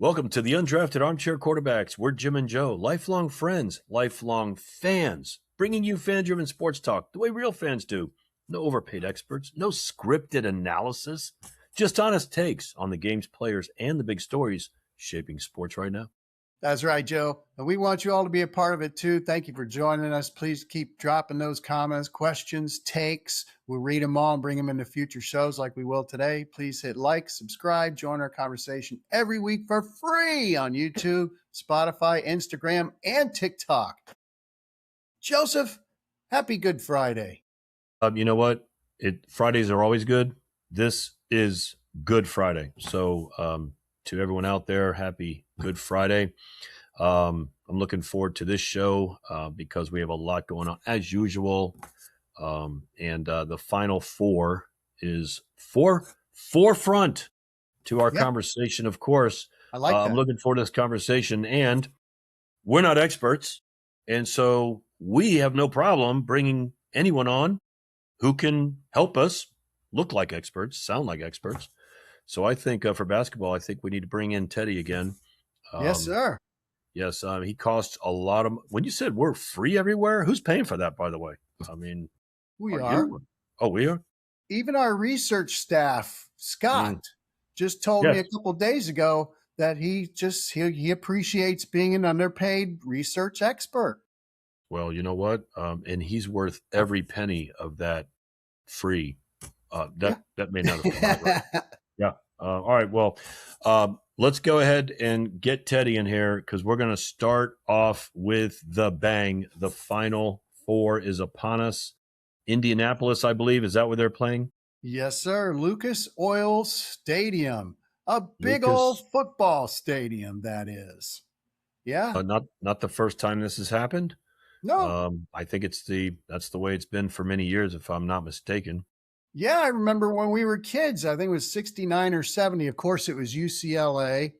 Welcome to the Undrafted Armchair Quarterbacks. We're Jim and Joe, lifelong friends, lifelong fans, bringing you fan-driven sports talk the way real fans do. No overpaid experts, no scripted analysis, just honest takes on the games, players, and the big stories shaping sports right now. That's right, Joe. And we want you all to be a part of it too. Thank you for joining us. Please keep dropping those comments, questions, takes. We'll read them all and bring them into future shows like we will today. Please hit like, subscribe, join our conversation every week for free on YouTube, Spotify, Instagram, and TikTok. Joseph, happy Good Friday. You know what? Fridays are always good. This is Good Friday. So to everyone out there, happy Good Friday. I'm looking forward to this show because we have a lot going on as usual. And the Final Four is forefront to our conversation, of course. I like that. I'm looking forward to this conversation, and we're not experts. And so we have no problem bringing anyone on who can help us look like experts, sound like experts. So I think for basketball, I think we need to bring in Teddy again. Yes, sir. Yes, he costs a lot of. When you said we're free everywhere, who's paying for that? By the way, I mean, we are. Oh, we are. Even our research staff, Scott, just told me a couple of days ago that he appreciates being an underpaid research expert. Well, you know what? And he's worth every penny of that free. That may not have come out right. Yeah. All right. Well, let's go ahead and get Teddy in here because we're going to start off with the bang. The Final Four is upon us. Indianapolis, I believe. Is that where they're playing? Yes, sir. Lucas Oil Stadium. A big old football stadium, that is. Yeah. Not the first time this has happened. No. I think that's the way it's been for many years, if I'm not mistaken. Yeah, I remember when we were kids, I think it was 69 or 70. Of course, it was UCLA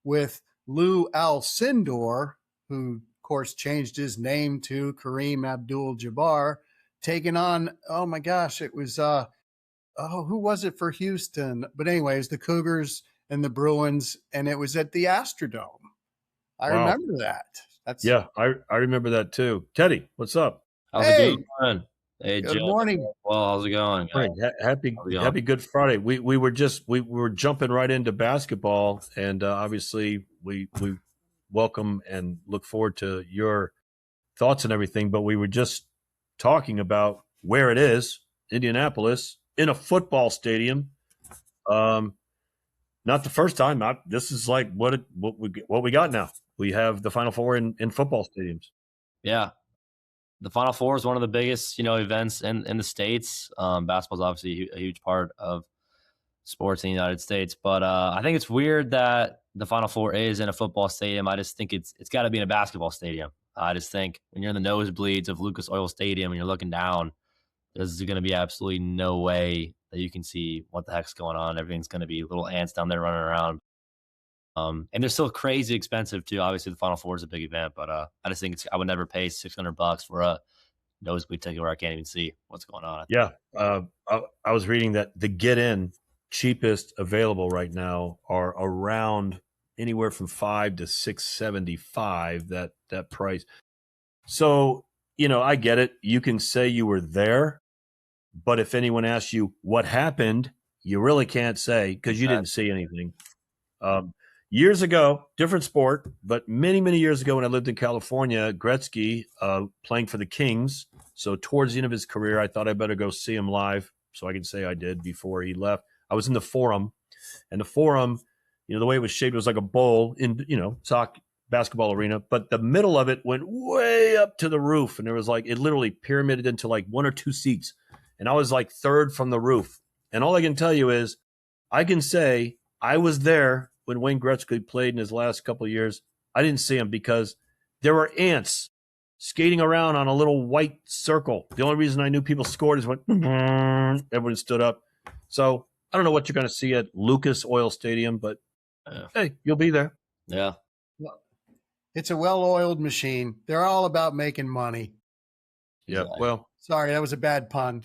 with Lou Alcindor, who, of course, changed his name to Kareem Abdul-Jabbar, taking on, oh my gosh, it was, who was it for Houston? But anyways, the Cougars and the Bruins, and it was at the Astrodome. I remember that. I remember that too. Teddy, what's up? How's it going? Hey, good Joe. morning. Well, how's it going? Happy Good Friday. We were jumping right into basketball, and obviously we welcome and look forward to your thoughts and everything. But we were just talking about where it is, Indianapolis, in a football stadium. Not the first time. This is like what we got now. We have the Final Four in football stadiums. Yeah. The Final Four is one of the biggest, events in the States. Basketball is obviously a huge part of sports in the United States. But I think it's weird that the Final Four is in a football stadium. I just think it's got to be in a basketball stadium. I just think when you're in the nosebleeds of Lucas Oil Stadium and you're looking down, there's going to be absolutely no way that you can see what the heck's going on. Everything's going to be little ants down there running around. And they're still crazy expensive too. Obviously, the Final Four is a big event, but I just think I would never pay $600 for a nosebleed ticket where I can't even see what's going on. Yeah, I was reading that the get-in cheapest available right now are around anywhere from $500 to $675. That price. So I get it. You can say you were there, but if anyone asks you what happened, you really can't say because you didn't see anything. Years ago, different sport, but many, many years ago when I lived in California, Gretzky playing for the Kings. So towards the end of his career, I thought I better go see him live so I could say I did before he left. I was in the Forum, and the Forum, the way it was shaped, it was like a bowl in, soccer basketball arena, but the middle of it went way up to the roof, and there was it literally pyramided into one or two seats, and I was third from the roof. And all I can tell you is I can say I was there when Wayne Gretzky played in his last couple of years. I didn't see him because there were ants skating around on a little white circle. The only reason I knew people scored is when everyone stood up. So I don't know what you're going to see at Lucas Oil Stadium, but hey, you'll be there. Yeah. Well, it's a well-oiled machine. They're all about making money. Yeah. Well, sorry, that was a bad pun.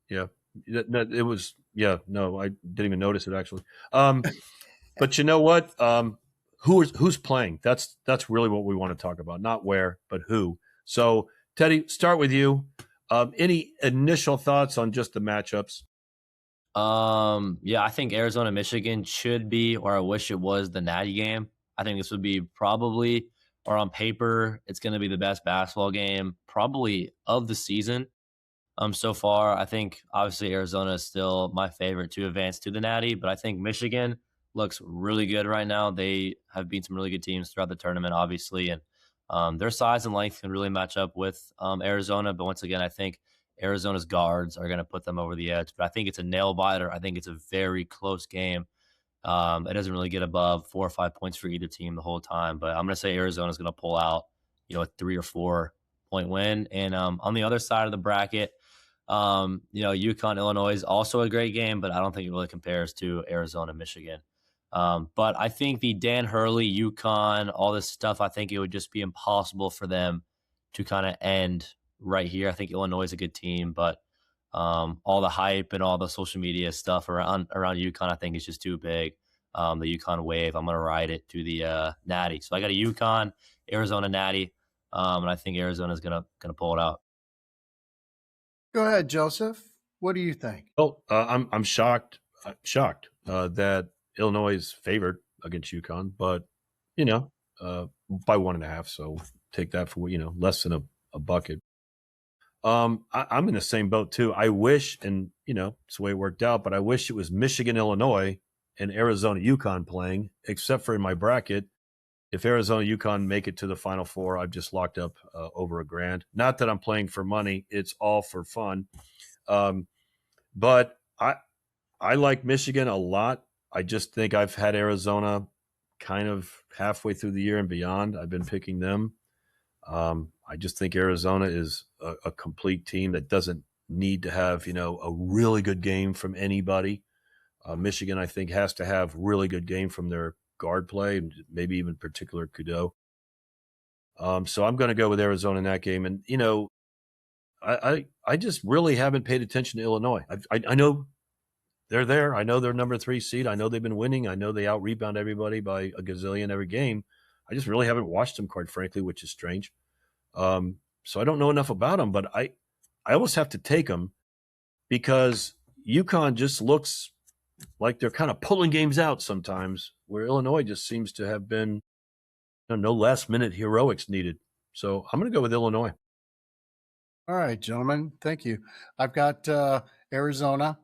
Yeah. It was. Yeah. No, I didn't even notice it actually. But you know what? who's playing. That's really what we want to talk about, not where, but who. So, Teddy, start with you. Any initial thoughts on just the matchups? Yeah, I think Arizona Michigan should be, or I wish it was, the Natty game. I think this would be probably, or on paper, it's going to be the best basketball game probably of the season. So far, I think obviously Arizona is still my favorite to advance to the Natty, but I think Michigan looks really good right now. They have beat some really good teams throughout the tournament, obviously, and their size and length can really match up with Arizona. But once again, I think Arizona's guards are going to put them over the edge. But I think it's a nail biter. I think it's a very close game. It doesn't really get above 4 or 5 points for either team the whole time. But I'm going to say Arizona's going to pull out, a 3 or 4 point win. And on the other side of the bracket, UConn, Illinois is also a great game, but I don't think it really compares to Arizona, Michigan. But I think the Dan Hurley, UConn, all this stuff, I think it would just be impossible for them to kind of end right here. I think Illinois is a good team, but all the hype and all the social media stuff around UConn, I think is just too big. The UConn wave, I'm going to ride it to the Natty. So I got a UConn, Arizona Natty, and I think Arizona is gonna pull it out. Go ahead, Joseph. What do you think? Well, I'm shocked that Illinois is favored against UConn, but by 1.5. So take that for less than a bucket. I'm in the same boat too. I wish, and it's the way it worked out, but I wish it was Michigan, Illinois, and Arizona, UConn playing. Except for in my bracket, if Arizona, UConn make it to the Final Four, I've just locked up over $1,000. Not that I'm playing for money; it's all for fun. But I like Michigan a lot. I just think I've had Arizona kind of halfway through the year and beyond. I've been picking them. I just think Arizona is a complete team that doesn't need to have, a really good game from anybody. Michigan, I think, has to have really good game from their guard play, and maybe even particular Kudo. So I'm going to go with Arizona in that game. And, I just really haven't paid attention to Illinois. I know they're there. I know they're number 3 seed. I know they've been winning. I know they out-rebound everybody by a gazillion every game. I just really haven't watched them, quite frankly, which is strange. So I don't know enough about them, but I almost have to take them because UConn just looks like they're kind of pulling games out sometimes, where Illinois just seems to have been no last-minute heroics needed. So I'm going to go with Illinois. All right, gentlemen. Thank you. I've got Arizona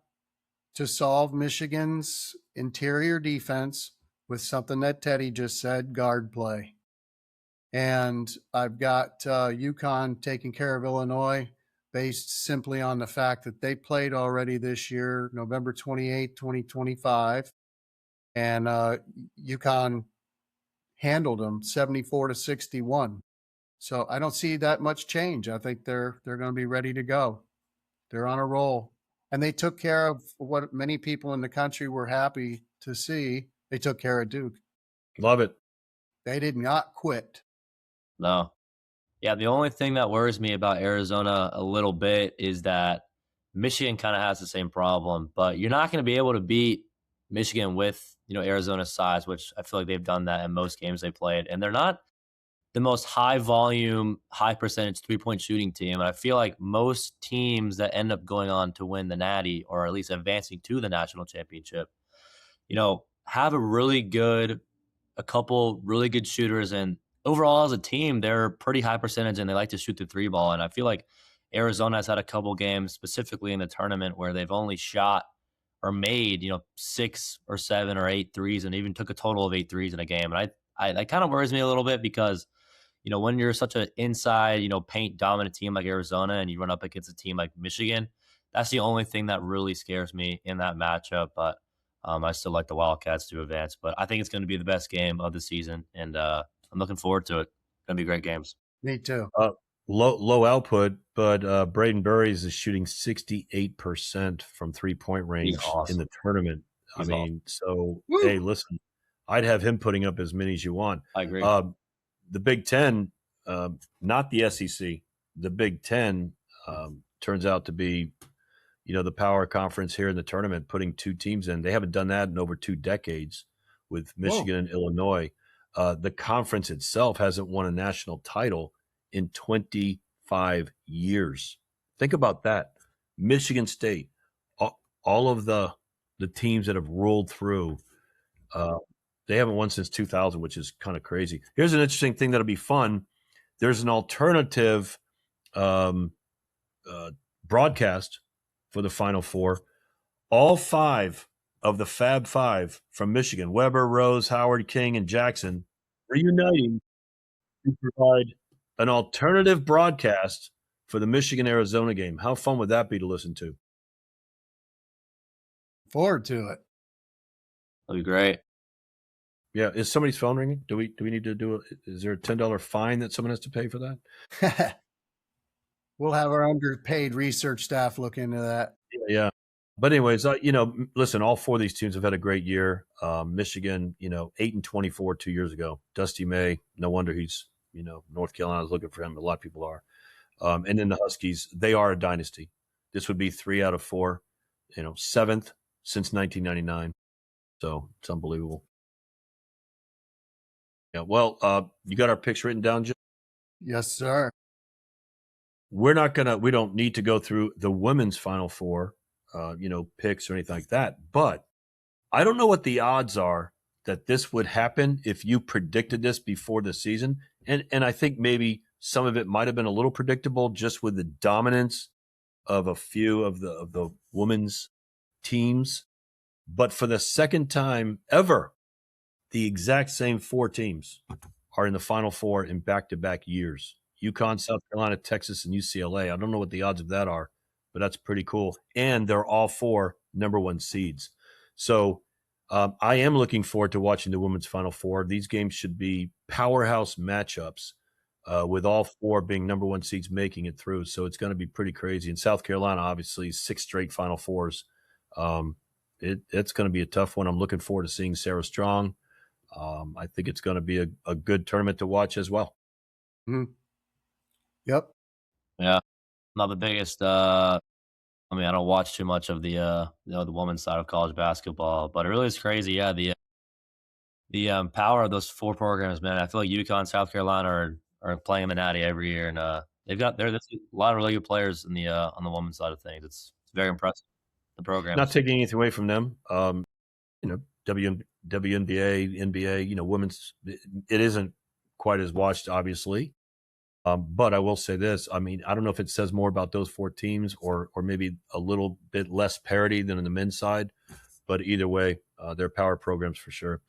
to solve Michigan's interior defense with something that Teddy just said, guard play. And I've got UConn taking care of Illinois based simply on the fact that they played already this year, November 28, 2025. And UConn handled them 74-61. So I don't see that much change. I think they're going to be ready to go. They're on a roll. And they took care of what many people in the country were happy to see. They took care of Duke. Love it. They did not quit. No. Yeah, the only thing that worries me about Arizona a little bit is that Michigan kind of has the same problem, but you're not going to be able to beat Michigan with, Arizona's size, which I feel like they've done that in most games they played. And they're not the most high volume, high percentage 3-point shooting team. And I feel like most teams that end up going on to win the Natty, or at least advancing to the national championship, have a couple really good shooters. And overall as a team, they're pretty high percentage and they like to shoot the 3 ball. And I feel like Arizona has had a couple games specifically in the tournament where they've only shot or made, 6 or 7 or 8 threes, and even took a total of 8 threes in a game. And that kind of worries me a little bit because, when you're such an inside, paint dominant team like Arizona and you run up against a team like Michigan, that's the only thing that really scares me in that matchup. But I still like the Wildcats to advance. But I think it's going to be the best game of the season, and I'm looking forward to it. It's going to be great games. Me too. Low output, but Braden Burries is shooting 68% from 3-point range awesome. in the tournament. He's awesome. So, Woo! Hey, listen, I'd have him putting up as many as you want. I agree. The Big Ten, not the SEC, the Big Ten turns out to be, the power conference here in the tournament, putting 2 teams in. They haven't done that in over 2 decades with Michigan and Illinois. The conference itself hasn't won a national title in 25 years. Think about that. Michigan State, all of the teams that have rolled through, they haven't won since 2000, which is kind of crazy. Here's an interesting thing that'll be fun. There's an alternative broadcast for the Final Four. All 5 of the Fab 5 from Michigan, Weber, Rose, Howard, King, and Jackson, reuniting to provide an alternative broadcast for the Michigan-Arizona game. How fun would that be to listen to? Forward to it. That'd be great. Yeah, is somebody's phone ringing? Do we need to do is there a $10 fine that someone has to pay for that? We'll have our underpaid research staff look into that. Yeah. But anyways, listen, all 4 of these teams have had a great year. Michigan, 8-24 2 years ago. Dusty May, no wonder he's, North Carolina's looking for him. A lot of people are. And then the Huskies, they are a dynasty. This would be 3 out of 4, 7th since 1999. So it's unbelievable. Yeah. Well, you got our picks written down, Jim? Yes, sir. We don't need to go through the women's Final Four, picks or anything like that. But I don't know what the odds are that this would happen if you predicted this before the season. And I think maybe some of it might have been a little predictable just with the dominance of a few of the women's teams. But for the second time ever, the exact same 4 teams are in the Final Four in back-to-back years. UConn, South Carolina, Texas, and UCLA. I don't know what the odds of that are, but that's pretty cool. And they're all 4 number 1 seeds. So I am looking forward to watching the women's Final Four. These games should be powerhouse matchups with all 4 being number 1 seeds making it through. So it's going to be pretty crazy. And South Carolina, obviously, 6 straight Final Fours. It's going to be a tough one. I'm looking forward to seeing Sarah Strong. I think it's going to be a good tournament to watch as well. Mm-hmm. Yep. Yeah. Not the biggest. I don't watch too much of the women's side of college basketball, but it really is crazy. Yeah, the power of those 4 programs, man. I feel like UConn, South Carolina are playing them in Natty every year, and there's a lot of really good players in the on the women's side of things. It's very impressive. The program. Not taking anything away from them. WNBA, NBA, women's, it isn't quite as watched, obviously. But I will say this. I don't know if it says more about those 4 teams or maybe a little bit less parity than in the men's side. But either way, they're power programs for sure.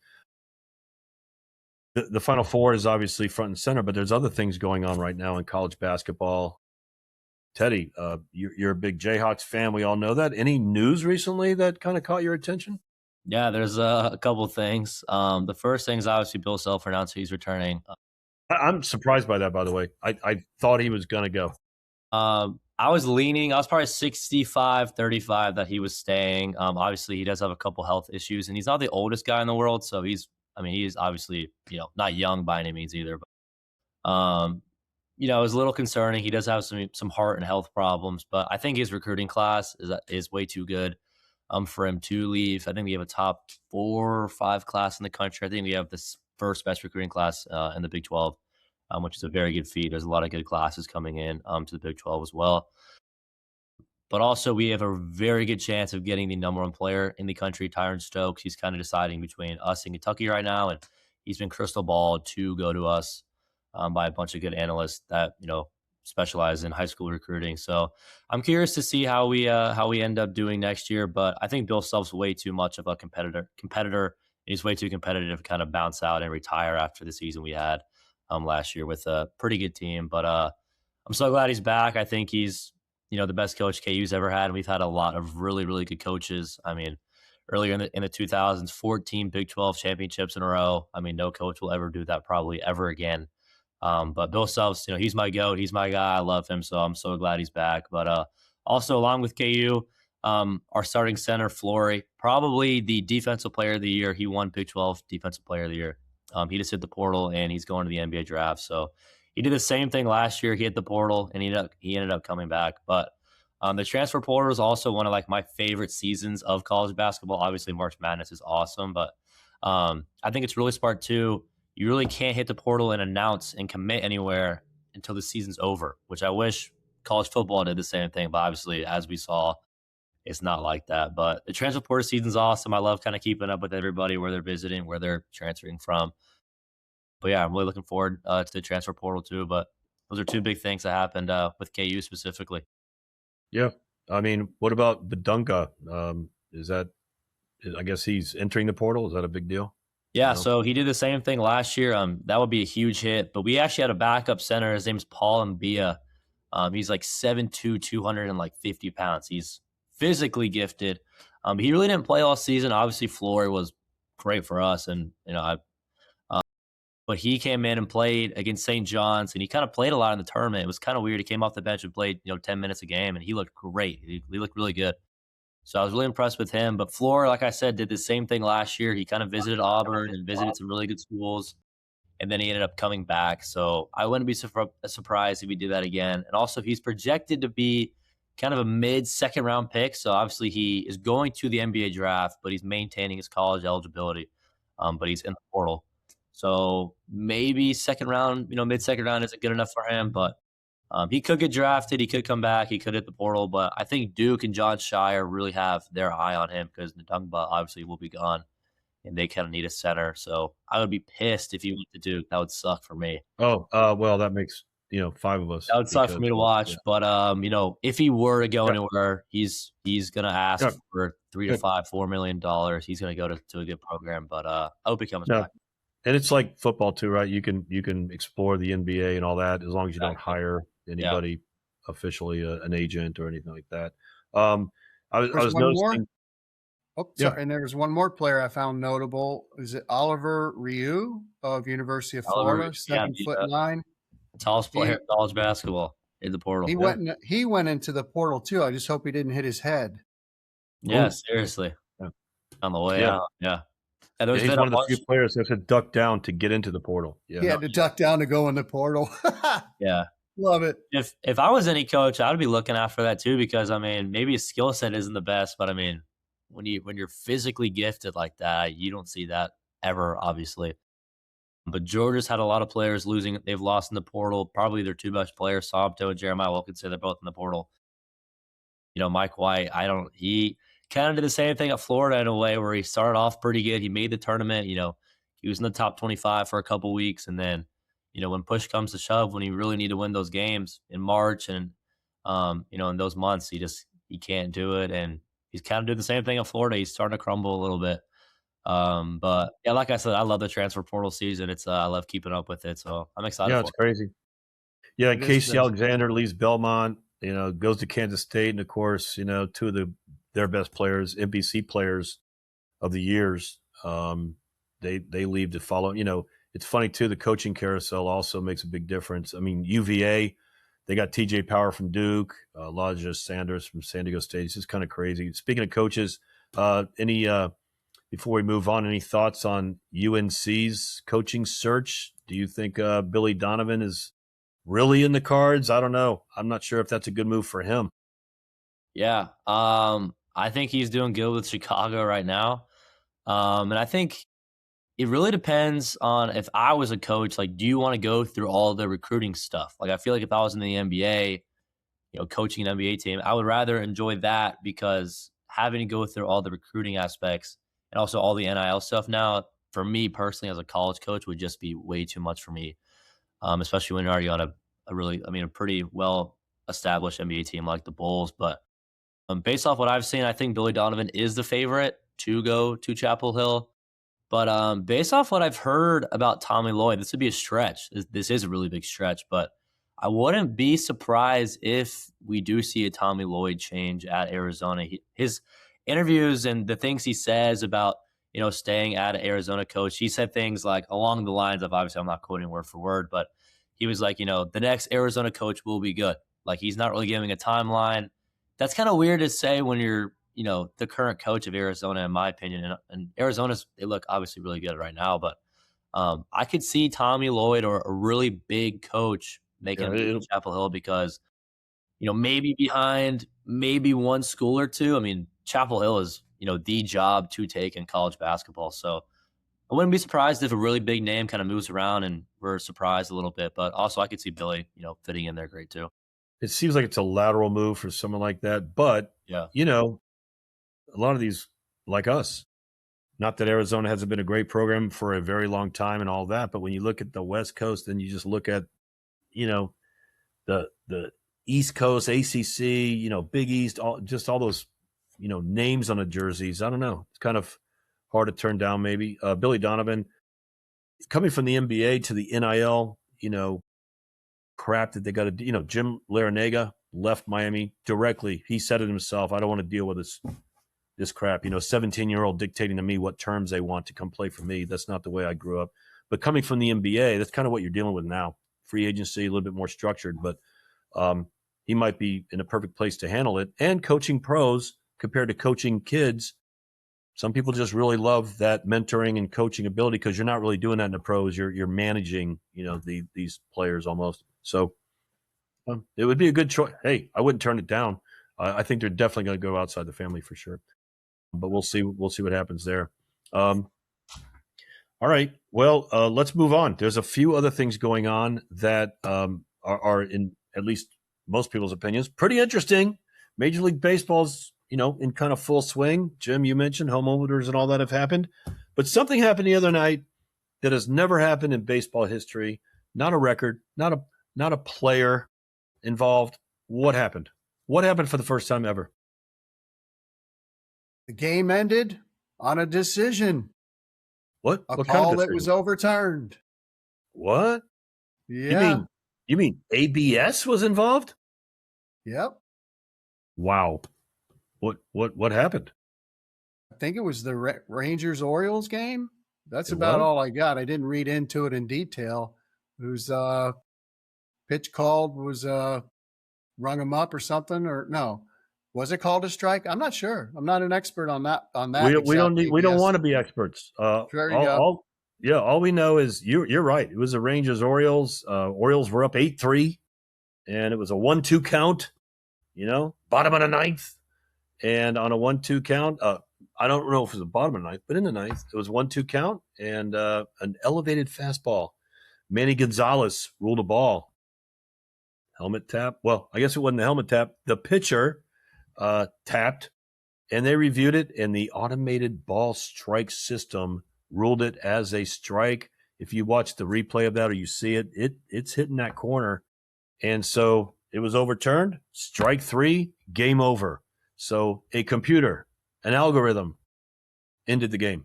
The Final Four is obviously front and center, but there's other things going on right now in college basketball. Teddy, you're a big Jayhawks fan. We all know that. Any news recently that kind of caught your attention? Yeah, there's a couple of things. The first thing is obviously Bill Self announced he's returning. I'm surprised by that, by the way. I thought he was going to go. I was probably 65-35 that he was staying. Obviously, he does have a couple health issues, and he's not the oldest guy in the world. So he's obviously, not young by any means either. But, it was a little concerning. He does have some heart and health problems, but I think his recruiting class is way too good for him to leave. I think we have a top 4 or 5 class in the country. I think we have this first best recruiting class in the Big 12, which is a very good feat. There's a lot of good classes coming in to the Big 12 as well. But also, we have a very good chance of getting the number 1 player in the country, Tyron Stokes. He's kind of deciding between us and Kentucky right now, and he's been crystal balled to go to us by a bunch of good analysts that specialize in high school recruiting. So I'm curious to see how we end up doing next year. But I think Bill Self's way too much of a competitor. He's way too competitive to kind of bounce out and retire after the season we had last year with a pretty good team. But I'm so glad he's back. I think he's the best coach KU's ever had. And we've had a lot of really, really good coaches. Earlier in the 2000s, 14 Big 12 championships in a row. No coach will ever do that probably ever again. But Bill Self's, he's my GOAT. He's my guy. I love him. So I'm so glad he's back. But also, along with KU, our starting center, Flory, probably the defensive player of the year. He won Big 12 defensive player of the year. He just hit the portal, and he's going to the NBA draft. So he did the same thing last year. He hit the portal, and he ended up coming back. But the transfer portal is also one of my favorite seasons of college basketball. Obviously, March Madness is awesome, but I think it's really smart too you really can't hit the portal and announce and commit anywhere until the season's over, which I wish college football did the same thing. But obviously, as we saw, it's not like that. But the transfer portal season's awesome. I love kind of keeping up with everybody, where they're visiting, where they're transferring from. But yeah, I'm really looking forward to the transfer portal too. But those are two big things that happened with KU specifically. Yeah. I mean, what about Bedunga? I guess he's entering the portal. Is that a big deal? Yeah, No? so he did the same thing last year. That would be a huge hit. But we actually had a backup center. His name's Paul Mbia. He's like 7'2", 250 pounds. He's physically gifted. He really didn't play all season. Obviously, Flory was great for us, and but he came in and played against St. John's, and he kind of played a lot in the tournament. It was kind of weird. He came off the bench and played 10 minutes a game, and he looked great. He looked really good. So I was really impressed with him. But Floor, like I said, did the same thing last year. He kind of visited Auburn and visited some really good schools, and then he ended up coming back. So I wouldn't be surprised if he did that again. And also, he's projected to be kind of a mid-second round pick. So obviously, he is going to the NBA draft, but he's maintaining his college eligibility. But he's in the portal. So maybe second round, mid-second round isn't good enough for him, but he could get drafted. He could come back. He could hit the portal. But I think Duke and John Shire really have their eye on him because Ndungba obviously will be gone, and they kind of need a center. So I would be pissed if he went to Duke. That would suck for me. Oh, well, that makes 5 of us. That would suck for me to watch. Yeah. But if he were to go anywhere, he's gonna ask for $3 to $4 million. He's gonna go to a good program. But I hope he comes back. And it's like football too, right? You can explore the NBA and all that as long as you don't hire anybody officially, an agent or anything like that. I was noticing. Oh, sorry. And there's one more player I found notable. Is it Oliver Ryu of University of Florida, 7'9"? Tallest player in college basketball in the portal. He went into the portal too. I just hope he didn't hit his head. Yeah, seriously. Yeah. On the way out. Yeah. He's one of the few players that have to duck down to get into the portal. Yeah, he had to duck down to go in the portal. Yeah, love it. If I was any coach, I'd be looking out for that too, because maybe his skill set isn't the best, but when you're physically gifted like that, you don't see that ever, obviously. But Georgia's had a lot of players losing. They've lost in the portal. Probably their two best players, Sobto and Jeremiah Wilkinson, they're both in the portal. Mike White, he kind of did the same thing at Florida in a way where he started off pretty good. He made the tournament. He was in the top 25 for a couple weeks. And then, when push comes to shove, when you really need to win those games in March and, in those months, he can't do it. And he's kind of doing the same thing at Florida. He's starting to crumble a little bit. But yeah, like I said, I love the transfer portal season. I love keeping up with it. So I'm excited. Yeah, it's crazy. Yeah, Casey Alexander leaves Belmont, goes to Kansas State. And of course, two of their best players, NBC players of the years, they leave to follow. It's funny too. The coaching carousel also makes a big difference. UVA, they got TJ Power from Duke, Elijah Sanders from San Diego State. It's just kind of crazy. Speaking of coaches, before we move on, any thoughts on UNC's coaching search? Do you think Billy Donovan is really in the cards? I don't know. I'm not sure if that's a good move for him. Yeah. I think he's doing good with Chicago right now. And I think it really depends on, if I was a coach, do you want to go through all the recruiting stuff? I feel like if I was in the NBA, coaching an NBA team, I would rather enjoy that, because having to go through all the recruiting aspects and also all the NIL stuff now, for me personally as a college coach, would just be way too much for me, especially when you're already on a pretty well-established NBA team like the Bulls. But based off what I've seen, I think Billy Donovan is the favorite to go to Chapel Hill. But based off what I've heard about Tommy Lloyd, this would be a stretch. This is a really big stretch, but I wouldn't be surprised if we do see a Tommy Lloyd change at Arizona. His interviews and the things he says about, staying at Arizona coach, he said things like along the lines of, obviously I'm not quoting word for word, but he was like, the next Arizona coach will be good. He's not really giving a timeline. That's kind of weird to say when you're, the current coach of Arizona, in my opinion. And Arizona's, they look obviously really good right now, but I could see Tommy Lloyd or a really big coach making a move to Chapel Hill, because, maybe behind maybe one school or two. Chapel Hill is, the job to take in college basketball. So I wouldn't be surprised if a really big name kind of moves around and we're surprised a little bit. But also, I could see Billy, fitting in there great too. It seems like it's a lateral move for someone like that, but Yeah. A lot of these, like us, not that Arizona hasn't been a great program for a very long time and all that, but when you look at the West Coast, then you just look at, the East Coast, ACC, Big East, all those, names on the jerseys. I don't know. It's kind of hard to turn down. Maybe Billy Donovan coming from the NBA to the NIL, crap that they got to, Jim Larinaga left Miami directly. He said it himself. I don't want to deal with this crap, 17-year-old dictating to me what terms they want to come play for me. That's not the way I grew up. But coming from the NBA, that's kind of what you're dealing with now. Free agency, a little bit more structured, but he might be in a perfect place to handle it. And coaching pros compared to coaching kids, some people just really love that mentoring and coaching ability because you're not really doing that in the pros. You're managing, these players almost. So it would be a good choice. Hey, I wouldn't turn it down. I think they're definitely going to go outside the family for sure. But we'll see. We'll see what happens there. All right. Well, let's move on. There's a few other things going on that are in at least most people's opinions pretty interesting. Major League Baseball's, in kind of full swing. Jim, you mentioned home openers and all that have happened, but something happened the other night that has never happened in baseball history. Not a record, not a player involved. What happened? What happened for the first time ever? The game ended on a decision. What? A what call kind of that was overturned. What? Yeah. You mean ABS was involved? Yep. Wow. What happened? I think it was the Rangers-Orioles game. That's It about was? all I got. I didn't read into it in detail. Whose pitch called was rung him up or something, or no? Was it called a strike? I'm not sure. I'm not an expert on that. We don't need. We don't ABS. want to be experts. There you go. All we know is you're right. It was the Rangers Orioles. Orioles were up 8-3, and it was a 1-2 count. Bottom of the ninth, and on a 1-2 count, I don't know if it was the bottom of the ninth, but in the ninth, it was 1-2 count and an elevated fastball. Manny Gonzalez ruled a ball. Helmet tap. Well, I guess it wasn't the helmet tap. The pitcher tapped, and they reviewed it, and the automated ball strike system ruled it as a strike. If you watch the replay of that or you see it, it's hitting that corner. And so it was overturned. Strike 3, game over. So a computer, an algorithm ended the game.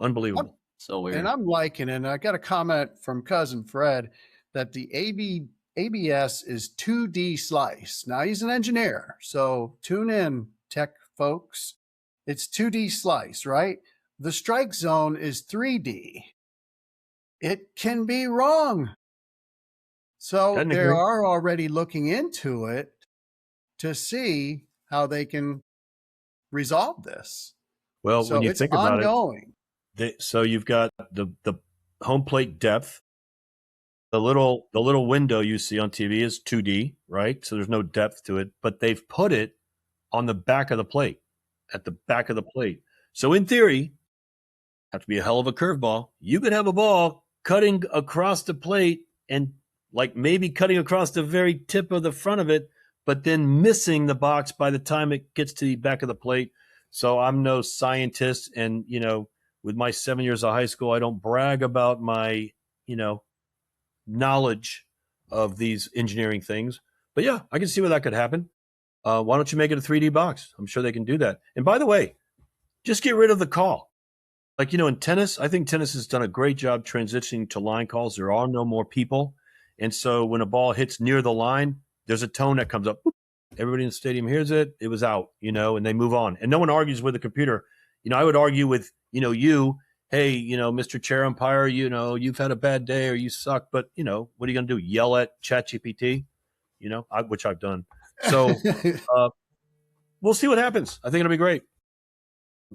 Unbelievable. So weird. And I'm liking it. And I got a comment from cousin Fred that the ABS is 2D slice. Now he's an engineer, so tune in, tech folks. It's 2D slice, right? The strike zone is 3D. It can be wrong. So they are already looking into it to see how they can resolve this. Well, so when you it's think about ongoing. So you've got the home plate depth. The little window you see on TV is 2D, right? So there's no depth to it, but they've put it on the back of the plate, at the back of the plate. So in theory, have to be a hell of a curveball. You could have a ball cutting across the plate and like maybe cutting across the very tip of the front of it, but then missing the box by the time it gets to the back of the plate. So I'm no scientist, and with my 7 years of high school, I don't brag about my knowledge of these engineering things. But yeah, I can see where that could happen. Why don't you make it a 3D box? I'm sure they can do that. And by the way, just get rid of the call. Like, in tennis, I think tennis has done a great job transitioning to line calls. There are no more people. And so when a ball hits near the line, there's a tone that comes up. Everybody in the stadium hears it. It was out, and they move on. And no one argues with the computer. I would argue with, you, hey, Mr. Chair Umpire, you've had a bad day or you suck. But, what are you going to do? Yell at ChatGPT, which I've done. So we'll see what happens. I think it'll be great.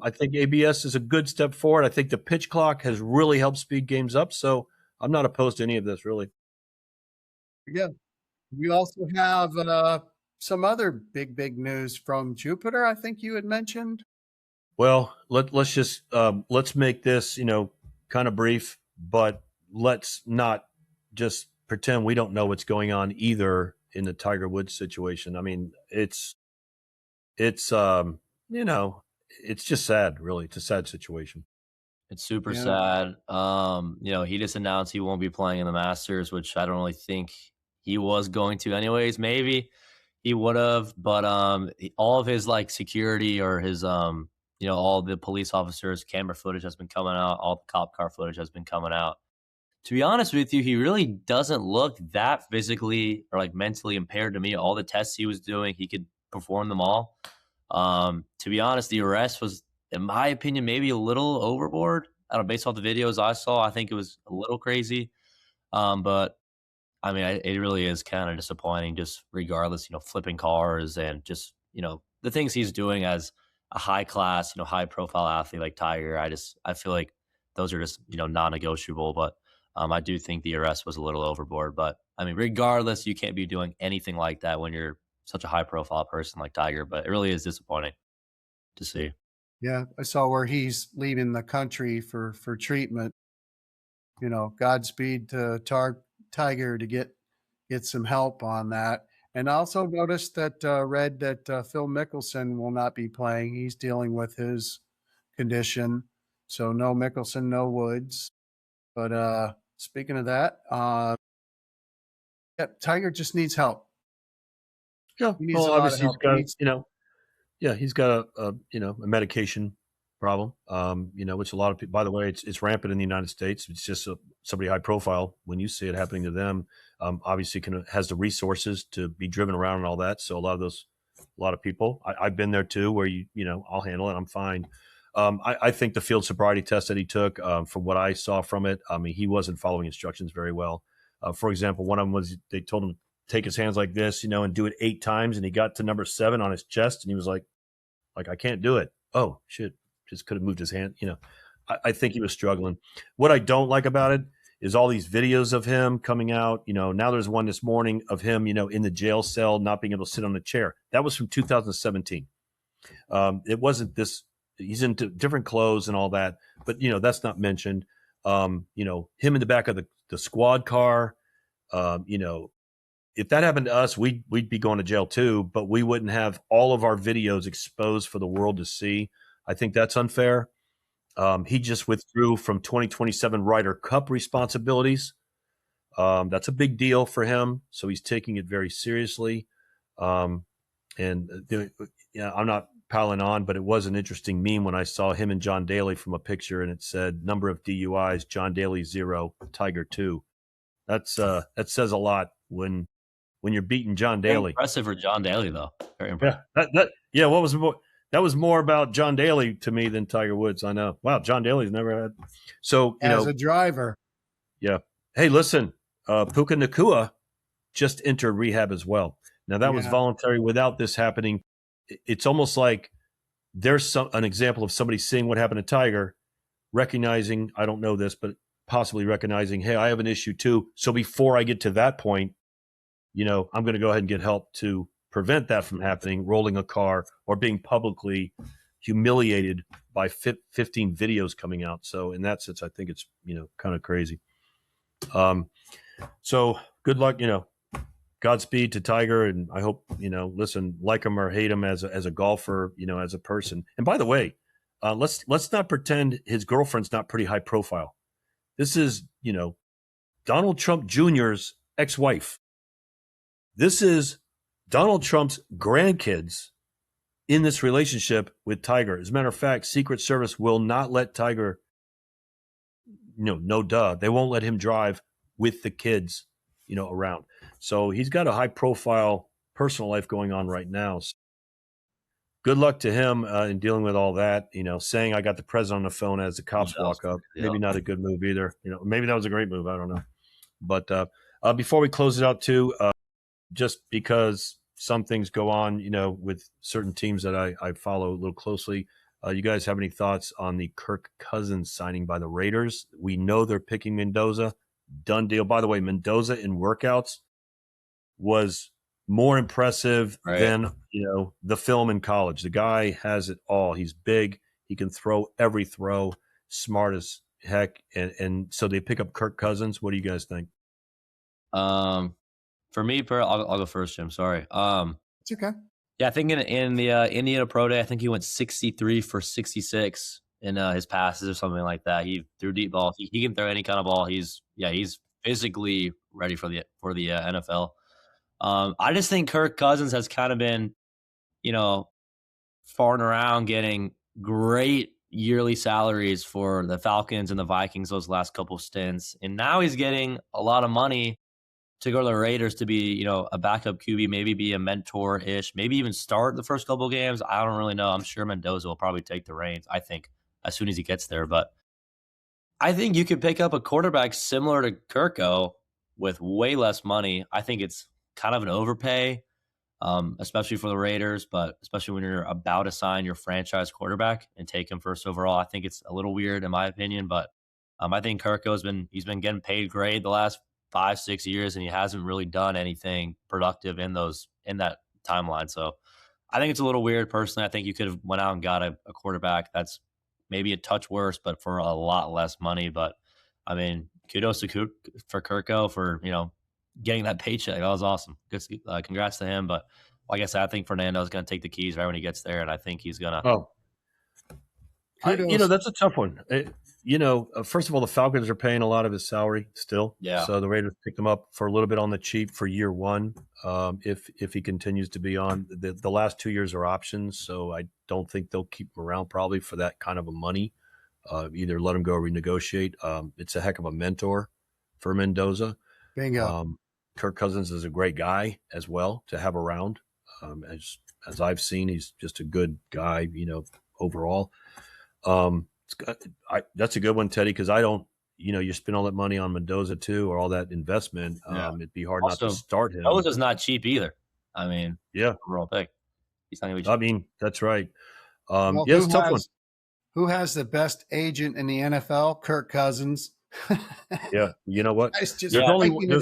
I think ABS is a good step forward. I think the pitch clock has really helped speed games up. So I'm not opposed to any of this, really. Yeah. We also have some other big news from Jupiter, I think you had mentioned. Well, let's just let's make this, kind of brief, but let's not just pretend we don't know what's going on either in the Tiger Woods situation. I mean, it's it's just sad, really. It's a sad situation. It's super Yeah. sad. He just announced he won't be playing in the Masters, which I don't really think he was going to anyways. Maybe he would have, but all of his like security or his all the police officers camera footage has been coming out, all the cop car footage has been coming out. To be honest with you, he really doesn't look that physically or like mentally impaired to me. All the tests he was doing, he could perform them all. To be honest, the arrest was, in my opinion, maybe a little overboard. I don't know, based off the videos I saw, I think it was a little crazy. But I mean, it really is kind of disappointing, just regardless, flipping cars and just, the things he's doing as a high class, high profile athlete like Tiger. I feel like those are just, non-negotiable. But I do think the arrest was a little overboard. But I mean, regardless, you can't be doing anything like that when you're such a high profile person like Tiger. But it really is disappointing to see. Yeah, I saw where he's leaving the country for treatment. Godspeed to Tiger to get some help on that. And I also noticed that read that Phil Mickelson will not be playing. He's dealing with his condition, so no Mickelson, no Woods. But speaking of that, Tiger just needs help. Yeah, He needs a lot of help. He's got a medication problem. Which a lot of people, by the way, it's rampant in the United States. It's just somebody high profile. When you see it happening to them, obviously has the resources to be driven around and all that. So a lot of people, I've been there too, where I'll handle it. I'm fine. I think the field sobriety test that he took, from what I saw from it, I mean, he wasn't following instructions very well. For example, one of them was they told him to take his hands like this, and do it 8 times, and he got to number 7 on his chest, and he was like, I can't do it. Oh shit, just could have moved his hand. I think he was struggling. What I don't like about it is all these videos of him coming out. Now there's one this morning of him, in the jail cell, not being able to sit on the chair. That was from 2017. It wasn't this. He's in different clothes and all that, but that's not mentioned. Him in the back of the squad car. If that happened to us, we'd be going to jail too, but we wouldn't have all of our videos exposed for the world to see. I think that's unfair. He just withdrew from 2027 Ryder Cup responsibilities. That's a big deal for him, so he's taking it very seriously. I'm not piling on, but it was an interesting meme when I saw him and John Daly from a picture, and it said number of DUIs: John Daly 0, Tiger 2. That says a lot when you're beating John Daly. Very impressive for John Daly, though. Very impressive. Yeah. What was more? That was more about John Daly to me than Tiger Woods. I know. Wow, John Daly's never had. So as a driver. Yeah. Hey, listen, Puka Nakua just entered rehab as well. Now that was voluntary without this happening. It's almost like there's an example of somebody seeing what happened to Tiger, recognizing, I don't know this, but possibly recognizing, hey, I have an issue too. So before I get to that point, I'm going to go ahead and get help to prevent that from happening, rolling a car or being publicly humiliated by 15 videos coming out. So in that sense, I think it's, kind of crazy. So good luck, Godspeed to Tiger. And I hope, listen, like him or hate him as a golfer, as a person. And by the way, let's not pretend his girlfriend's not pretty high profile. This is, Donald Trump Jr.'s ex-wife. This is Donald Trump's grandkids in this relationship with Tiger. As a matter of fact, Secret Service will not let Tiger, they won't let him drive with the kids, around. So he's got a high profile personal life going on right now. So good luck to him in dealing with all that, saying I got the president on the phone as the cops walk up. Maybe not a good move either. Maybe that was a great move. I don't know. But before we close it out too, just because some things go on, with certain teams that I follow a little closely. You guys have any thoughts on the Kirk Cousins signing by the Raiders? We know they're picking Mendoza. Done deal. By the way, Mendoza in workouts was more impressive than, the film in college. The guy has it all. He's big. He can throw every throw. Smart as heck, and so they pick up Kirk Cousins. What do you guys think? For me, I'll go first, Jim. Sorry. It's okay. Yeah, I think in the Indiana Pro Day, I think he went 63 for 66 in his passes or something like that. He threw deep balls. He can throw any kind of ball. He's physically ready for the NFL. I just think Kirk Cousins has kind of been, farting around getting great yearly salaries for the Falcons and the Vikings those last couple stints, and now he's getting a lot of money to go to the Raiders to be, a backup QB, maybe be a mentor-ish, maybe even start the first couple of games. I don't really know. I'm sure Mendoza will probably take the reins, I think, as soon as he gets there. But I think you could pick up a quarterback similar to Kirko with way less money. I think it's kind of an overpay, especially for the Raiders, but especially when you're about to sign your franchise quarterback and take him first overall. I think it's a little weird in my opinion, but I think Kirko's been getting paid great the last 5-6 years, and he hasn't really done anything productive in that timeline. So I think it's a little weird. Personally, I think you could have went out and got a quarterback that's maybe a touch worse, but for a lot less money. But I mean, kudos for Kirko for getting that paycheck. That was awesome. Good, congrats to him. But like I said, I think Fernando's going to take the keys right when he gets there, and I think he's going to. Oh, that's a tough one. First of all, the Falcons are paying a lot of his salary still. Yeah. So the Raiders picked him up for a little bit on the cheap for year one. If he continues to be on, the last 2 years are options, so I don't think they'll keep him around probably for that kind of a money. Either let him go or renegotiate. It's a heck of a mentor for Mendoza. Bingo. Kirk Cousins is a great guy as well to have around. As I've seen, he's just a good guy, overall. That's a good one, Teddy, because I don't, you spend all that money on Mendoza too, or all that investment. It'd be hard not to start him. Mendoza's not cheap either. I mean, yeah, overall pick. He's not going to be cheap. I mean, that's right. Well, it's a tough one. Who has the best agent in the NFL? Kirk Cousins. Yeah, you know what? There's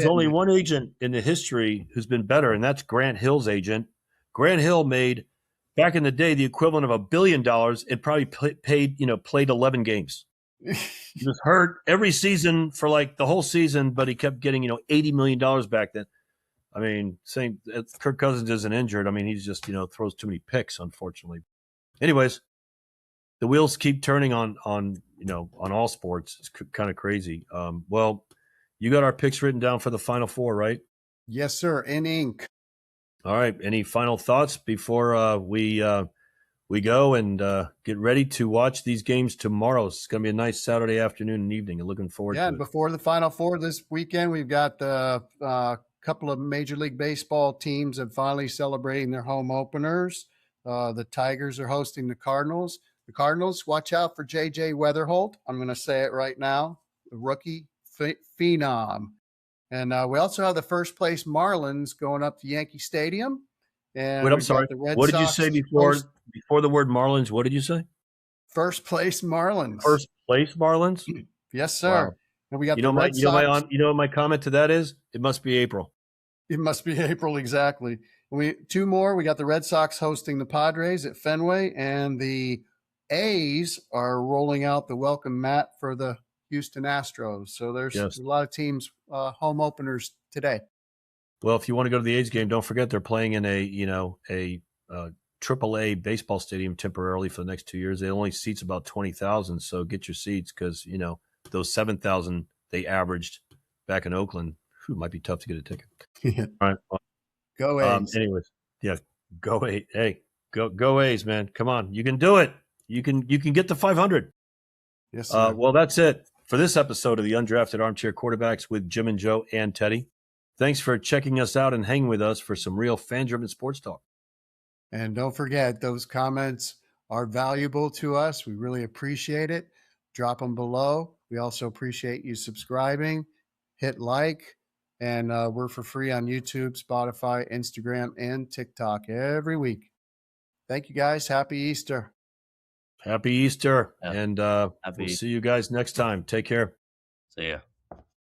only one agent in the history who's been better, and that's Grant Hill's agent. Grant Hill made back in the day the equivalent of $1 billion and probably played 11 games. He was hurt every season for like the whole season, but he kept getting $80 million back then. I mean, saying Kirk Cousins isn't injured. I mean, he's just throws too many picks, unfortunately. Anyways, the wheels keep turning on all sports. It's kind of crazy. Well, you got our picks written down for the Final Four, right? Yes, sir. In ink. All right. Any final thoughts before we go and get ready to watch these games tomorrow? It's going to be a nice Saturday afternoon and evening. I'm looking forward to it. Yeah, and before the Final Four this weekend, we've got a couple of Major League Baseball teams that finally celebrating their home openers. The Tigers are hosting the Cardinals. The Cardinals, watch out for J.J. Weatherholt. I'm going to say it right now, the rookie phenom. And we also have the first place Marlins going up to Yankee Stadium. And wait, I'm sorry. What did you say before the word Marlins? What did you say? First place Marlins. First place Marlins? Yes, sir. Wow. And we got the Red Sox. What my comment to that is? It must be April. It must be April, exactly. Two more. We got the Red Sox hosting the Padres at Fenway, and the A's are rolling out the welcome mat for the Houston Astros. So there's a lot of teams home openers today. Well, if you want to go to the A's game, don't forget they're playing in a AAA baseball stadium temporarily for the next 2 years. It only seats about 20,000, so get your seats because those 7,000 they averaged back in Oakland. Might be tough to get a ticket. Yeah. All right, well, go A's. Anyways, yeah, go A's. Hey, go A's, man! Come on, you can do it. You can get to 500. Yes, sir. Well, that's it for this episode of the Undrafted Armchair Quarterbacks with Jim and Joe and Teddy. Thanks for checking us out and hanging with us for some real fan-driven sports talk. And don't forget, those comments are valuable to us. We really appreciate it. Drop them below. We also appreciate you subscribing. Hit like. And we're for free on YouTube, Spotify, Instagram, and TikTok every week. Thank you, guys. Happy Easter. Happy Easter. Yeah. And we'll see you guys next time. Take care. See ya.